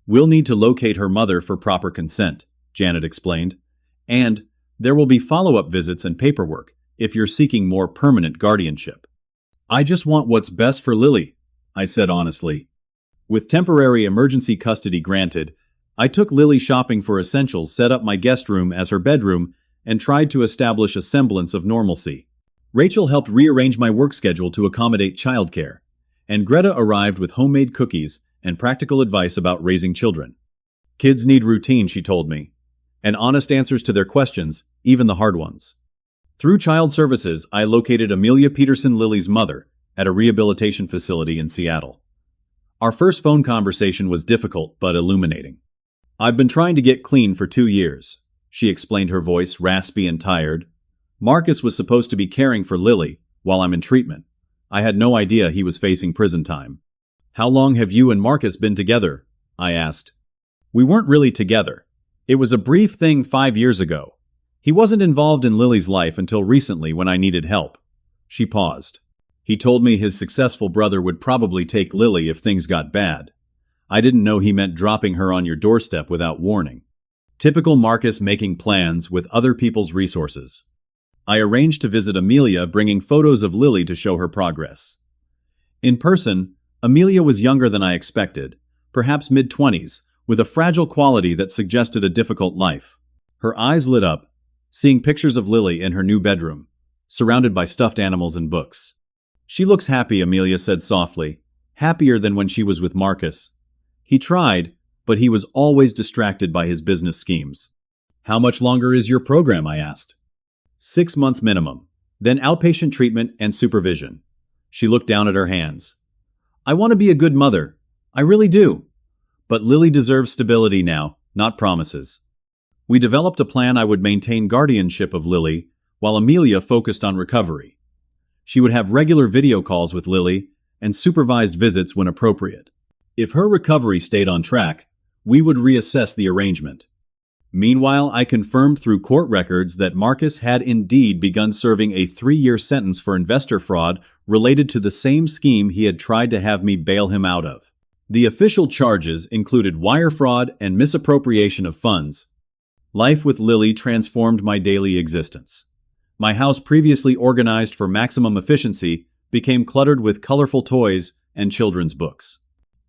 "We'll need to locate her mother for proper consent," Janet explained, "and there will be follow-up visits and paperwork if you're seeking more permanent guardianship." "I just want what's best for Lily," I said honestly. With temporary emergency custody granted, I took Lily shopping for essentials, set up my guest room as her bedroom, and tried to establish a semblance of normalcy. Rachel helped rearrange my work schedule to accommodate childcare, and Greta arrived with homemade cookies and practical advice about raising children. Kids need routine, she told me, and honest answers to their questions, even the hard ones. Through Child Services, I located Amelia Peterson, Lily's mother, at a rehabilitation facility in Seattle. Our first phone conversation was difficult but illuminating. "I've been trying to get clean for 2 years," she explained, her voice raspy and tired. "Marcus was supposed to be caring for Lily while I'm in treatment. I had no idea he was facing prison time." "How long have you and Marcus been together?" I asked. "We weren't really together. It was a brief thing 5 years ago. He wasn't involved in Lily's life until recently when I needed help." She paused. "He told me his successful brother would probably take Lily if things got bad. I didn't know he meant dropping her on your doorstep without warning. Typical Marcus, making plans with other people's resources." I arranged to visit Amelia, bringing photos of Lily to show her progress. In person, Amelia was younger than I expected, perhaps mid-20s, with a fragile quality that suggested a difficult life. Her eyes lit up, seeing pictures of Lily in her new bedroom, surrounded by stuffed animals and books. "She looks happy," Amelia said softly, "happier than when she was with Marcus. He tried, but he was always distracted by his business schemes." "How much longer is your program?" I asked. 6 months minimum, then outpatient treatment and supervision." She looked down at her hands. "I want to be a good mother. I really do. But Lily deserves stability now, not promises." We developed a plan. I would maintain guardianship of Lily, while Amelia focused on recovery. She would have regular video calls with Lily and supervised visits when appropriate. If her recovery stayed on track, we would reassess the arrangement. Meanwhile, I confirmed through court records that Marcus had indeed begun serving a 3-year sentence for investor fraud related to the same scheme he had tried to have me bail him out of. The official charges included wire fraud and misappropriation of funds. Life with Lily transformed my daily existence. My house, previously organized for maximum efficiency, became cluttered with colorful toys and children's books.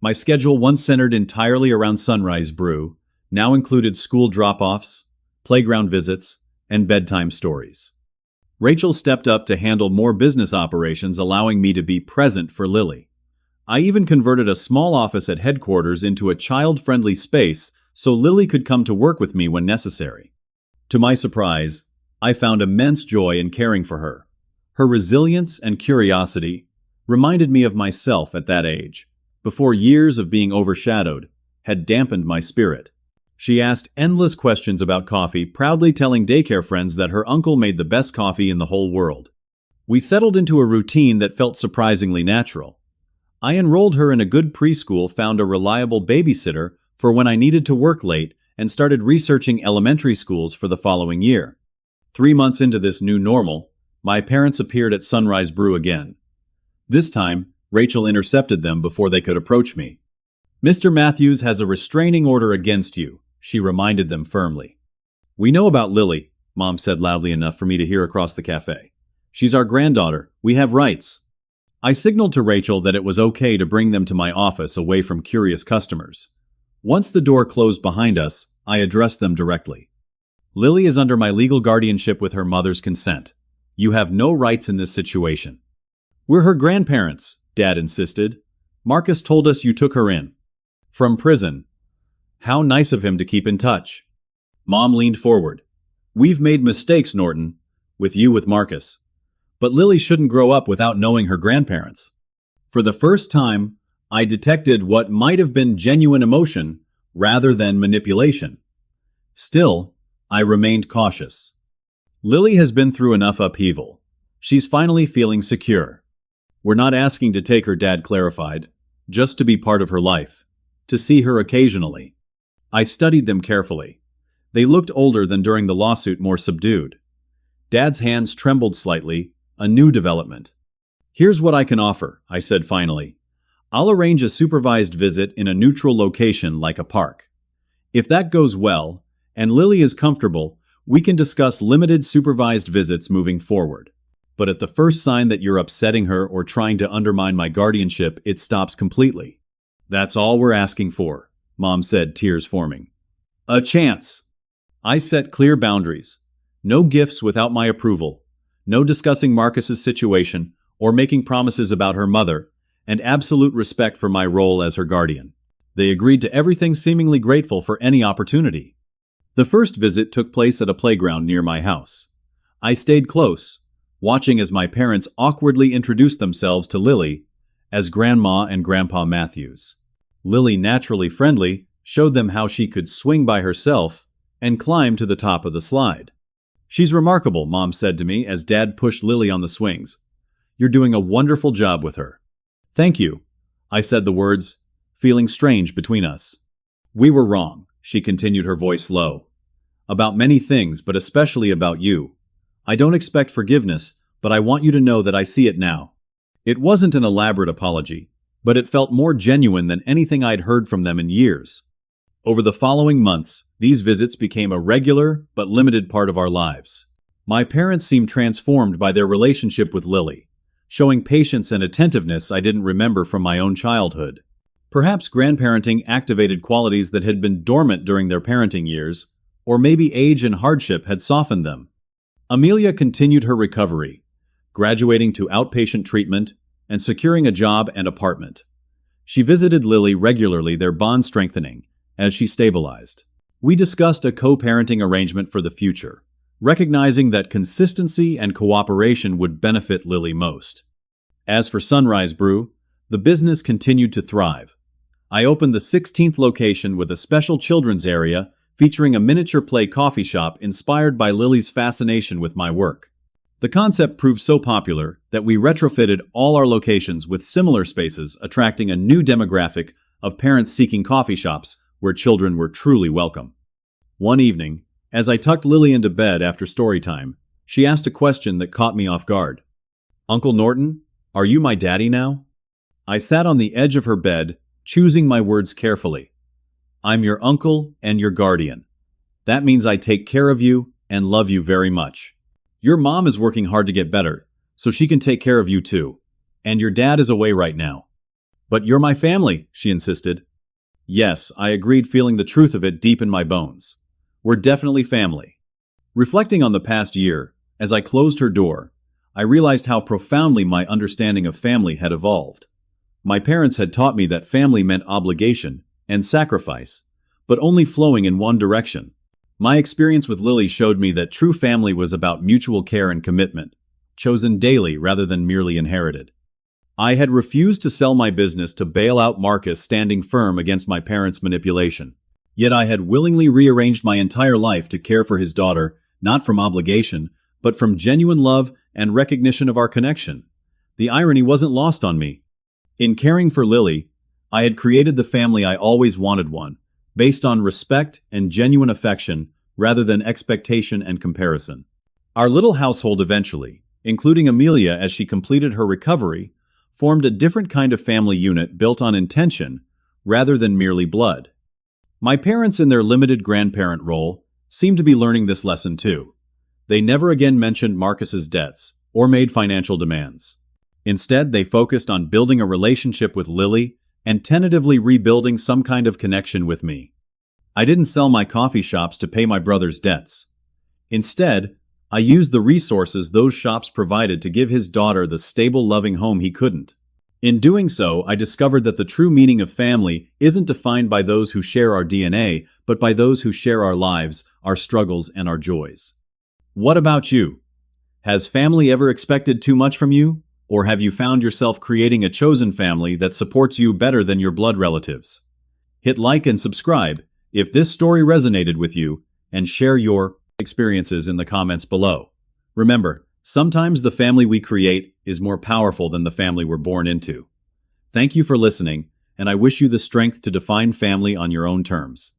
My schedule, once centered entirely around Sunrise Brew, now included school drop-offs, playground visits, and bedtime stories. Rachel stepped up to handle more business operations, allowing me to be present for Lily. I even converted a small office at headquarters into a child-friendly space so Lily could come to work with me when necessary. To my surprise, I found immense joy in caring for her. Her resilience and curiosity reminded me of myself at that age, before years of being overshadowed had dampened my spirit. She asked endless questions about coffee, proudly telling daycare friends that her uncle made the best coffee in the whole world. We settled into a routine that felt surprisingly natural. I enrolled her in a good preschool, found a reliable babysitter for when I needed to work late, and started researching elementary schools for the following year. 3 months into this new normal, my parents appeared at Sunrise Brew again. This time, Rachel intercepted them before they could approach me. "Mr. Matthews has a restraining order against you," she reminded them firmly. "We know about Lily," Mom said loudly enough for me to hear across the cafe. "She's our granddaughter. We have rights." I signaled to Rachel that it was okay to bring them to my office away from curious customers. Once the door closed behind us, I addressed them directly. "Lily is under my legal guardianship with her mother's consent. You have no rights in this situation." "We're her grandparents," Dad insisted. "Marcus told us you took her in from prison." "How nice of him to keep in touch." Mom leaned forward. "We've made mistakes, Norton, with Marcus. But Lily shouldn't grow up without knowing her grandparents." For the first time, I detected what might have been genuine emotion rather than manipulation. Still, I remained cautious. Lily has been through enough upheaval. She's finally feeling secure. "We're not asking to take her," Dad clarified, "just to be part of her life, to see her occasionally." I studied them carefully. They looked older than during the lawsuit, more subdued. Dad's hands trembled slightly, a new development. "Here's what I can offer," I said finally. "I'll arrange a supervised visit in a neutral location like a park. If that goes well, and Lily is comfortable, we can discuss limited supervised visits moving forward. But at the first sign that you're upsetting her or trying to undermine my guardianship, it stops completely." "That's all we're asking for," Mom said, tears forming. "A chance." I set clear boundaries. No gifts without my approval. No discussing Marcus's situation or making promises about her mother, and absolute respect for my role as her guardian. They agreed to everything, seemingly grateful for any opportunity. The first visit took place at a playground near my house. I stayed close, watching as my parents awkwardly introduced themselves to Lily as Grandma and Grandpa Matthews. Lily, naturally friendly, showed them how she could swing by herself and climb to the top of the slide. "She's remarkable," Mom said to me as Dad pushed Lily on the swings. "You're doing a wonderful job with her." "Thank you," I said the words, feeling strange between us. "We were wrong," she continued, her voice low. "About many things, but especially about you. I don't expect forgiveness, but I want you to know that I see it now." It wasn't an elaborate apology, but it felt more genuine than anything I'd heard from them in years. Over the following months, these visits became a regular but limited part of our lives. My parents seemed transformed by their relationship with Lily, showing patience and attentiveness I didn't remember from my own childhood. Perhaps grandparenting activated qualities that had been dormant during their parenting years, or maybe age and hardship had softened them. Amelia continued her recovery, graduating to outpatient treatment and securing a job and apartment. She visited Lily regularly, their bond strengthening as she stabilized. We discussed a co-parenting arrangement for the future, recognizing that consistency and cooperation would benefit Lily most. As for Sunrise Brew, the business continued to thrive. I opened the 16th location with a special children's area featuring a miniature play coffee shop inspired by Lily's fascination with my work. The concept proved so popular that we retrofitted all our locations with similar spaces, attracting a new demographic of parents seeking coffee shops where children were truly welcome. One evening, as I tucked Lily into bed after story time, she asked a question that caught me off guard. "Uncle Norton, are you my daddy now?" I sat on the edge of her bed, choosing my words carefully. "I'm your uncle and your guardian. That means I take care of you and love you very much. Your mom is working hard to get better, so she can take care of you too. And your dad is away right now." "But you're my family," she insisted. "Yes," I agreed, feeling the truth of it deep in my bones. "We're definitely family." Reflecting on the past year, as I closed her door, I realized how profoundly my understanding of family had evolved. My parents had taught me that family meant obligation and sacrifice, but only flowing in one direction. My experience with Lily showed me that true family was about mutual care and commitment, chosen daily rather than merely inherited. I had refused to sell my business to bail out Marcus, standing firm against my parents' manipulation. Yet I had willingly rearranged my entire life to care for his daughter, not from obligation, but from genuine love and recognition of our connection. The irony wasn't lost on me. In caring for Lily, I had created the family I always wanted, one based on respect and genuine affection rather than expectation and comparison. Our little household eventually, including Amelia as she completed her recovery, formed a different kind of family unit built on intention rather than merely blood. My parents, in their limited grandparent role, seemed to be learning this lesson too. They never again mentioned Marcus's debts or made financial demands. Instead, they focused on building a relationship with Lily and tentatively rebuilding some kind of connection with me. I didn't sell my coffee shops to pay my brother's debts. Instead, I used the resources those shops provided to give his daughter the stable, loving home he couldn't. In doing so, I discovered that the true meaning of family isn't defined by those who share our DNA, but by those who share our lives, our struggles, and our joys. What about you? Has family ever expected too much from you? Or have you found yourself creating a chosen family that supports you better than your blood relatives? Hit like and subscribe if this story resonated with you, and share your experiences in the comments below. Remember, sometimes the family we create is more powerful than the family we're born into. Thank you for listening, and I wish you the strength to define family on your own terms.